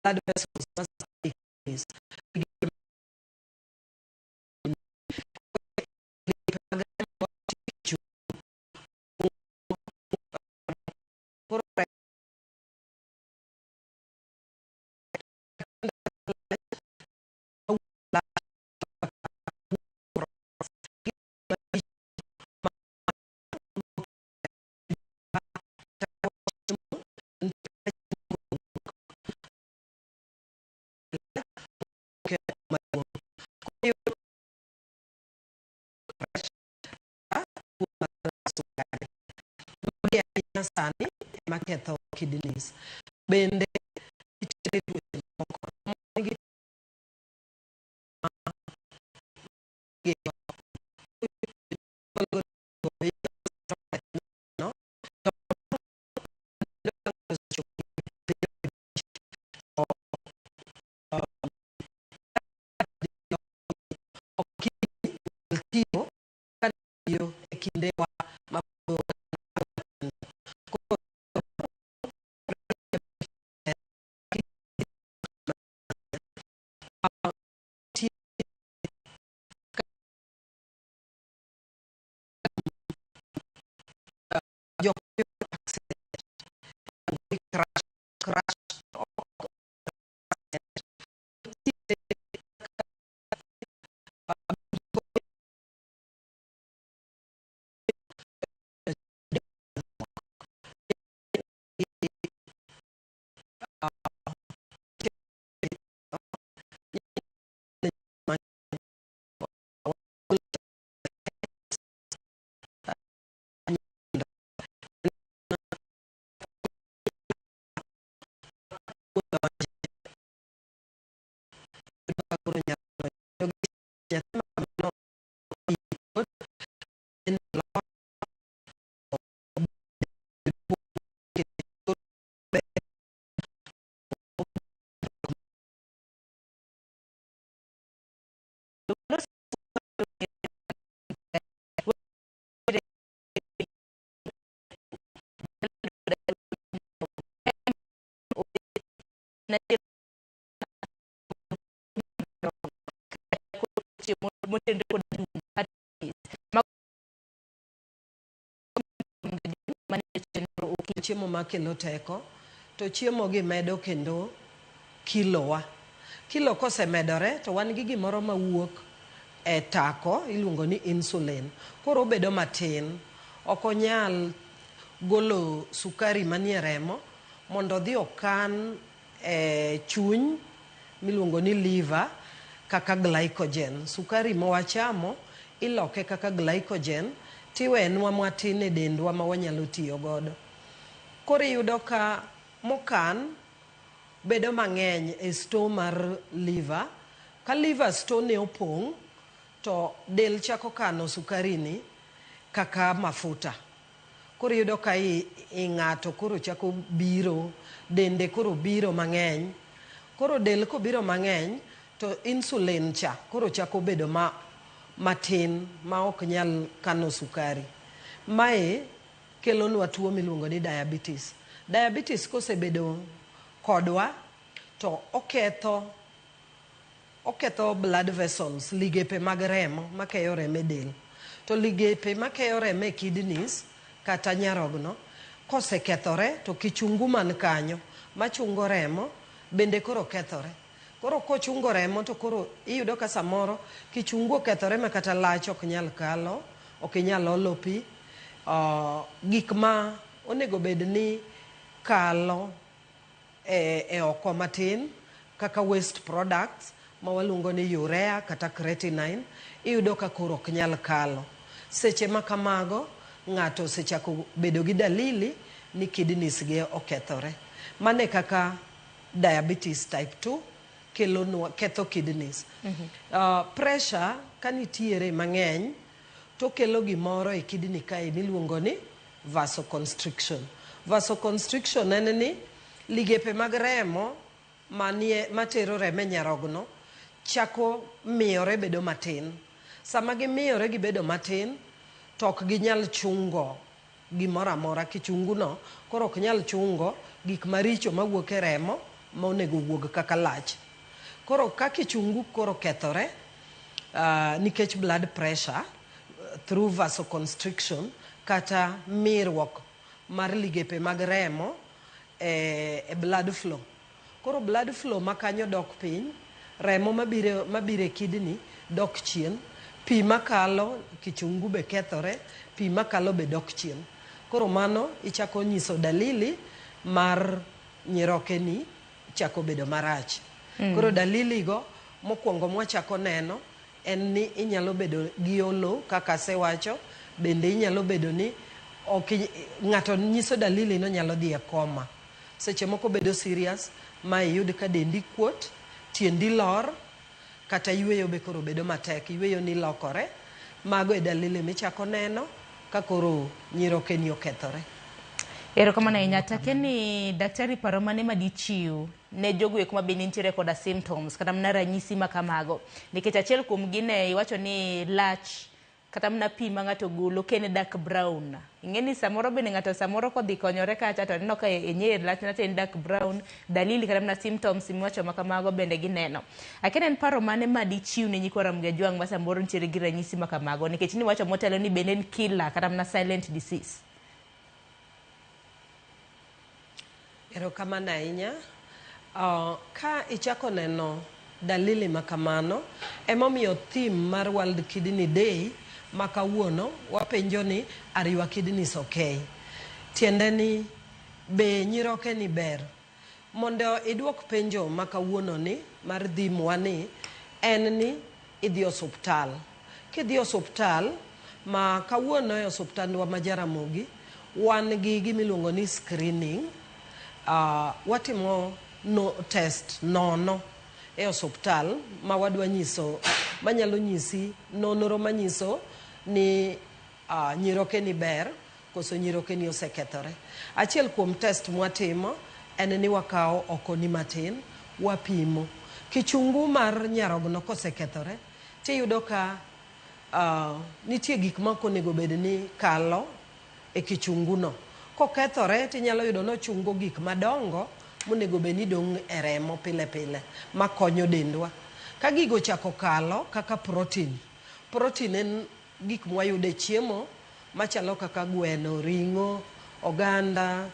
blood vessels must increase. Sani maketho kidneys bende chiemo makelo teko to chiemo gi medo kendo kilowa. Kilo kosemedore to wan gi gimoro mawuok e tako iluongo ni insulin. Koro bedo matin, ok onyal golo sukari manie remo mondo dhi okan e chuny miluongo ni liver kaka glycogen. Sukari mawachamo iloke kaka glycogen tiwenwa matin e dendwa ma wanyalo tiyo godo. Koro iyudo ka mokan bedo mang'eny e store mar liver. Ka liver store ne opong' to del chako kano sukari ni kaka mafuta. Koro iyudo ka i ng'ato koro chako biro, dende koro biro mang'eny. Koro del kobiro mang'eny to insulin cha koro chako bedo matin ma ok nyal kano sukari. Mae kelonwa tuo miluongo ni diabetes. Diabetes kosebedo kodwa to oketho blood vessels, ligepe mag remo makeyo remo e del. To ligepe makeyo remo e kidneys kata nyarogno kosekethore to kichungu man kanyo machungo remo bende koro kethore. Koro kochungo remo to koro iyudo ka samoro kichungu okethore ma kata lach ok nyal kalo, ok nyal olo pi. Gik ma onego bed ni kalo e oko matin kaka waste products ma waluongo ni urea kata creatinine iyudo ka koro ok nyal kalo. Seche ma kamago ng'ato osechako bedo gi dalili ni kidneys ge okethore. Mane kaka diabetes type 2 ketho kidneys. Pressure kanitiere mang'eny to kelo gimoro e kidney kae miluongo ni vasoconstriction. Vasoconstriction en ni ligepe mag remo matero remo e nyarogno chako miyore bedo matin. Sama gimiyore gibedo matin to ok ginyal chungo gimoro amora. Kichunguno koro ok nyal chungo gik maricho mawuok e remo ma onego wuog kaka lach. Koro ka kichungu koro kethore nikech blood pressure through vasoconstriction kata mirruok mar ligepe mag remo e blood flow. Koro blood flow makanyo dok piny, remo mabire kidney dok chien, pi makalo kichungu be kethore, pi makalo be dok chien. Koro mano ichako nyiso dalili mar nyiroke ni chako bedo marach. Koro dalili go mokwongo mwachako neno en ni inyalo bedo gi olo kaka sewacho, bende inyalo bedo ni ng'ato nyiso dalili no nyalo dhi e koma. Seche moko bedo serious ma iyud ka dendi kuot, tiendi lor, kata yweyo be koro bedo matek, yweyo ni lokore. Mago e dalili michako neno ka koro nyiroke ni okethore. Erokamano ahinya. Takeni daktari paro mane ma dichiw ne jogo eko ma bende nitiere koda symptoms kata mana ranyisi ma kamago, nikech achiel kuom gine iwacho ni lach kata mana pi ma ng'ato golo kene dark brown. Ing'eni samoro bende ng'ato samoro kodhi konyore kacha to neno ka enye lach na en dark brown, dalili kata mana symptoms miwacho ma kamago bende gineno. Akene en paro mane ma dichiw ne nyikwa Ramogi Ajwang' ma samoro nitiere gi ranyisi ma kamago, nikech ni wacho motelo ni bende en killer kata mana silent disease. Erokamano ahinya. Ka ichako neno dalili makamano, emomiyo theme mar World Kidney Day makawuono wapenjo ni are your kidneys okay? Tiende ni be nyiroke ni ber. Mondo iduok penjo makawuono ni mar dhimwa ni en ni idhi osuptal. Kidhi osuptal ma kawuono e osuptandwa ma Jaramogi wan gi gimiluongo ni screening. Watimo test nono e osuptal ma wadwa nyiso, manyalo nyisi nonoro manyiso ni nyiroke ni ber koso nyiroke ni osekethore. Achiel kuom test mwatimo en ni wakao okoni matin, wapimo. Kichungu mar nyarogno kosekethore, tiyudo ka nitie gik ma okonego bed ni kalo e kichungu no. Kokethore tinyalo yudo no chungo gik madongo monego bed ni dong' e remo pile pile makonyo dendwa. Ka gigo chako kalo kaka protein. Protein en gik mwayudo e chiemo machalo kaka gweno, ring'o, oganda,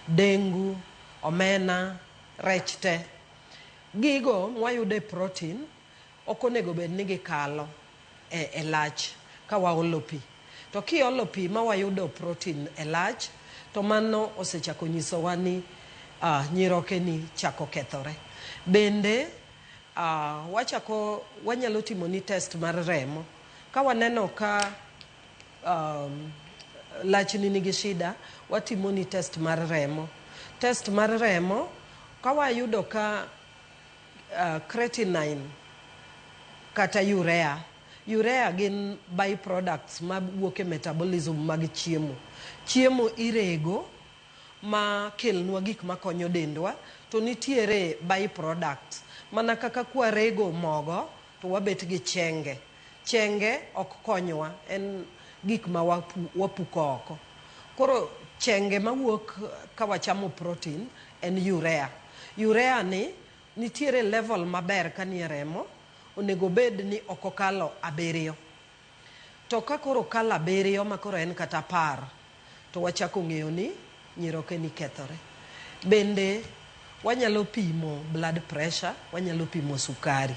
dengu, omena, rech te. Gigo mwayudo e protein okonego bed ni gikalo e lach ka waolo pi. To kiolo pi ma wayudo protein e lach, to mano osechako nyisowa ni nyiroke ni chako kethore. Bende wanyalo timo ni test mar remo. Ka waneno ka lachni nigi shida, watimo ni test mar remo. Test mar remo, ka wayudo ka creatinine kata urea. Urea gin byproducts ma wuok e metabolism mag chiemo. Chiemo irego ma kelnwa gik makonyo dendwa, to nitiere byproducts. Mana kaka kwarego mogo, to wabet gi chenge. Chenge ok konywa, en gik ma wapuko oko. Koro chenge mawuok ka wachamo protein en urea. Urea ni nitiere level maber kanie remo, onego bed ni okokalo 7. To ka koro kalo 7 ma koro en kata 10, to wachako ng'eyo ni nyiroke ni kethore. Bende wanyalo pimo blood pressure, wanyalo pimo sukari.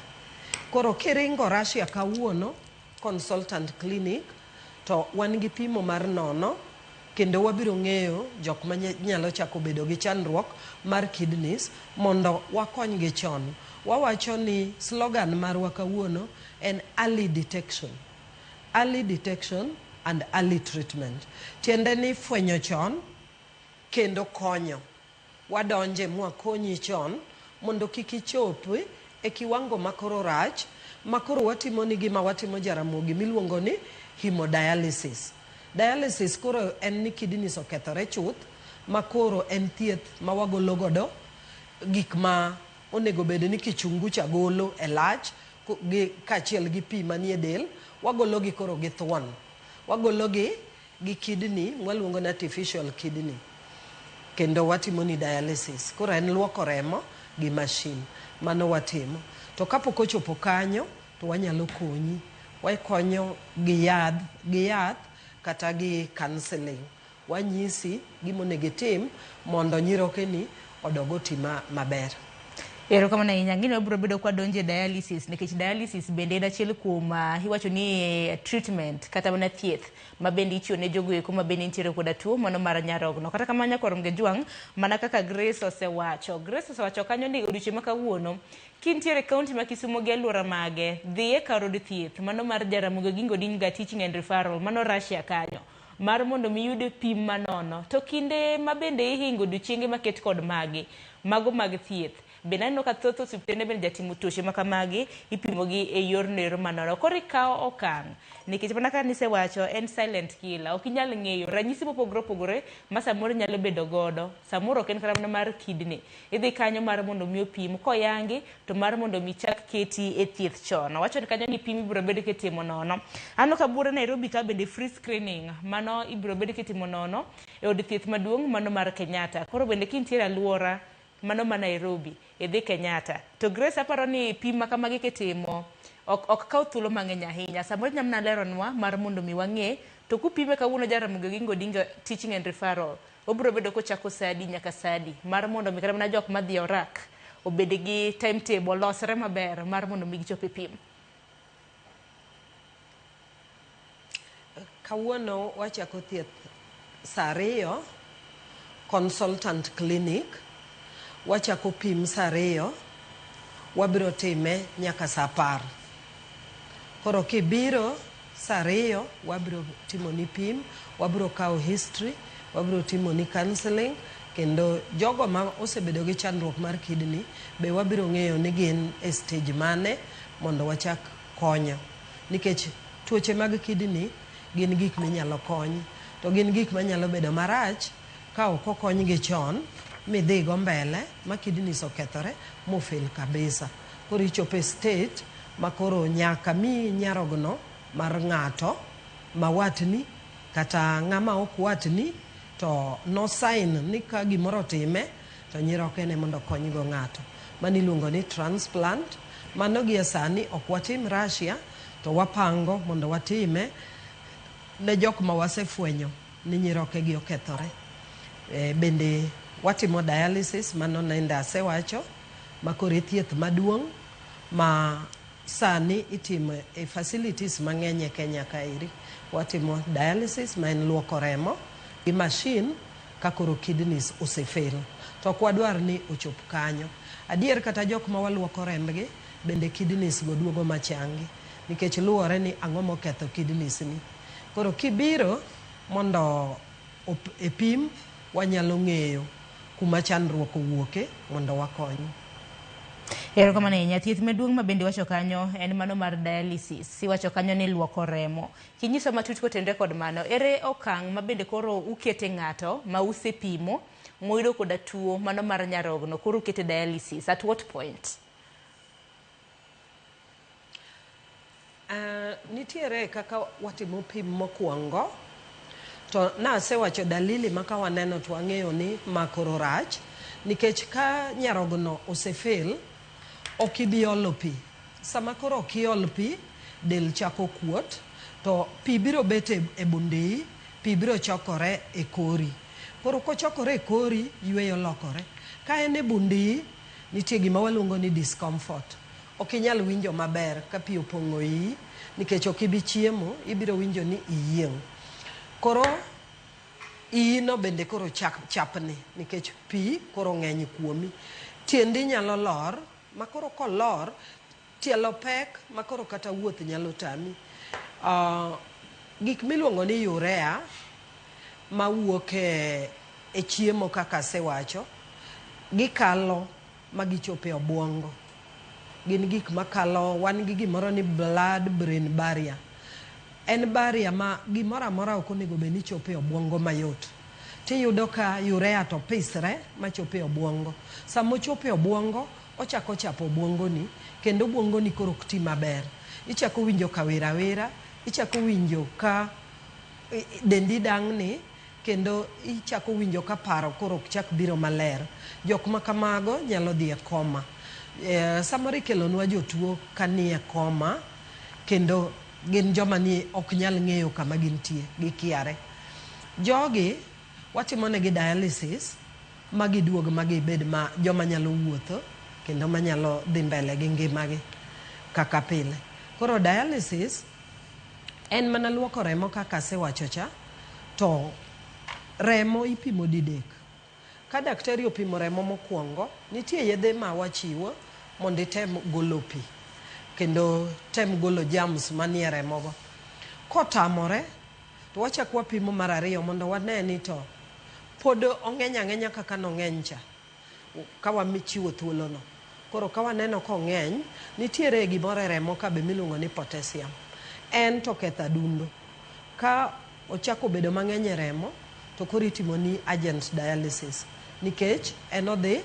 Koro kiringo Russia kawuono consultant clinic, to wan gi pimo mar nono, kendo wabiro ng'eyo jok ma nyalo chako bedo gi chandruok mar kidneys mondo wakony gi chon. Wawacho ni slogan marwa kawuono en early detection. Early detection and early treatment. Tiende ni fwenyo chon kendo konyo. Wadonje mwakonyi chon mondo kik ichopi e kiwango makoro rach, makoro watimo ni gima watimo Jaramogi miluongo ni hemodialysis. Dialysis koro en ni kidneys okethore chuth, makoro en thieth ma wagolo godo gik ma onego bed ni kichungu cha golo e lach kaachiel gi pi manie del, wagolo gi koro gi thuon. Wagolo gi kidney mwaluongo ni artificial kidney. Kendo watimo ni dialysis. Koro en luoko remo gi mashin. Mano watimo. To kapok ochopo kanyo to wanyalo konyi. Wakonyo gi yath kata gi counseling. Wanyisi gimonego itim mondo nyirokeni odog oti maber. Erokamano ahinya. Ng'ini wabiro bedo kwa donje dialysis nikech dialysis bende en achiel kuom iwacho ni treatment kata mana thieth ma bende ichiwo ne jogo eko ma bende nitiere koda tuo mano mar nyarogno. Kata kamano Nyakwar Mgejwang' mana kaka Grace osewacho kanyo ni odiochieng' ma kawuono kintiere kaunti ma Kisumo gi alwora mage, dhi e kar od thieth mano mar Jaramogi Oginga Odinga Teaching and Referral mano Russia kanyo mar mondo mi yude pim manono. To kinde ma bende ihingo odiochienge maket kod magi mago mag thieth bende aneno ka thoth osiptende bende jatimo tuoche ma kamagi ipimogi e yor nero manono. Koro ikawo okang' nikech mana ka nisewacho en silent killer. Ok inyal ng'eyo ranyisi mopogore opogore ma samoro nyalo bedo godo. Samoro ok en kata mana mar kidney. Idhi kanyo mar mondo mi opim koyangi to mar mondo mi chak keti e thieth chon. Wacho ni kanyo ni pim ibiro bedo kitimo nono. Ano ka buore Nairobi ka bende free screening mano ibiro bedo kitimo nono e od thieth maduong' mano mar Kenyatta. Koro bende kintiere alwora mano ma Nairobi idhi Kenyatta. To Grace aparo ni pim ma kamagi kitimo ok kaw thuolo mang'eny ahinya. Samoro nyamna leronwa mar mondo mi wang'e to kupime kawuono Jaramogi Oginga Odinga Teaching and Referral obiro bedo kochako sadi nyaka sadi mar mondo mi kata mana jok madhi orak obed gi timetable losre maber mar mondo mi gichop e pim. Kawuono wachako thieth saa 2 consultant clinic. Wachako pim saa 2 wabiro time nyaka saa 10. Koro kibiro saa 2 wabiro timo ni pim, wabiro kawo history, wabiro timo ni counseling, kendo jogo ma osebedo gi chandruok mar kidney be wabiro ng'eyo ni gin e stage mane mondo wachak konyo. Nikech tuoche mag kidney gin gik minyalo kony, to gin gik manyalo bedo marach ka ok okonygi chon midhi go mbele ma kidneys okethore mofel kabisa. Koro ichopo state ma koro nyaka mi nyarogno mar ng'ato ma watni kata ng'ama ok watni to no sign ni ka gimoro time to nyiroke ne mondo konygo ng'ato. Mano iluongo ni transplant. Mano gi sani ok watim Russia, to wapango mondo watime ne jok ma wasefwenyo ni nyiroke gi okethore. Bende watimo dialysis mano nenda asewacho makore thieth maduong' ma sani itimo e facilities mang'eny e Kenya kaeri. Watimo dialysis ma en luoko remo gi machine ka koro kidneys osefel. To ok wadwar ni ochop kanyo. Adier kata jok ma waluoko rembgi bende kidneys go duogo machangi nikech luwore ni ang'o moketho kidneys ni. Koro kibiro mondo e pim wanyalo ng'eyo kuma chandruok owuoke mondo wakonyi. Erokamano ahinya. Thieth maduong' ma bende wacho kanyo en mano mar dialysis. Iwacho kanyo ni luoko remo. Kinyiso matut kotenre kod mano, ere okang' ma bende koro ukete ng'ato ma usepimo moyudo koda tuo mano mar nyarogno koro ukete dialysis? At what point? Nitiere kaka watimo pim mokwongo. To nasewacho dalili ma ka waneno to wang'eyo ni ma koro rach, nikech ka nyarogno osefel ok ibi olo pi. Sama koro ok iol pi, del chako kuot, to pi biro bet e bundei, pi biro chokore e kori. Koro kochokore e kori, yweyo lokore. Ka en e bundei, nitie gima waluongo ni discomfort. Ok inyal winjo maber ka pi opong'o iyi, nikech ok ibi chiemo, ibiro winjo ni iyieng'. Koro ino bende koro chapni nikech pi koro ng'eny kuomi. Tiendi nyalo lor, ma koro kolor, tielo pek, ma koro kata wuoth nyalo tami. Gik miluongo ni urea ma wuok e chiemo kaka sewacho, gikalo ma gichopo e obwongo. Gin gik makalo, wan gi gimoro ni blood brain barrier. En barrier ma gimoro amora ok onego bed ni chopo e obwongo mayot. Tiyudo ka urea to pisre ma chopo e obwongo. Sama ochopo e obwongo, ochako chapo obwongoni, kendo obwongoni koro ok ti maber. Ichako winjo ka wirawira, ichako winjo ka dendi dang'ni, kendo ichako winjo ka paro koro ok chak biro maler. Jok ma kamago nyalo dhi e koma. Samoro ikelonwa jotuo ka nie koma, kendo gin joma ni ok nyal ng'eyo kama gintie, gikiare. Jogi watimonegi dialysis magiduog magibed joma nyalo wuotho kendo manyalo dhi mbele gi ngimagi kaka pile. Koro dialysis en mana luoko remo kaka asewacho cha, to remo ipimo didek. Ka daktari opimo remo mokwongo, nitie yedhe ma wachiwo mondo item golo pi kendo tem golo germs manie remogo. Kotamore to wachak wapimo mar ariyo mondo wane ni to pod ong'eny ang'enya kaka nong'eny cha ka wamichiwo thuolono. Koro ka waneno kong'eny, nitiere gimoro e remo ka be miluongo ni potassium. En to ketho adundo. Ka ochako bedo mang'eny e remo, to koro itimo ni urgent dialysis, nikech en odhi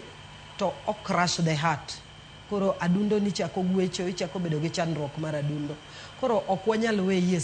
to crush the heart. Koro adundo ni chako gwecho, ichako bedo gi chandruok mar adundo. Koro ok wanyal weyi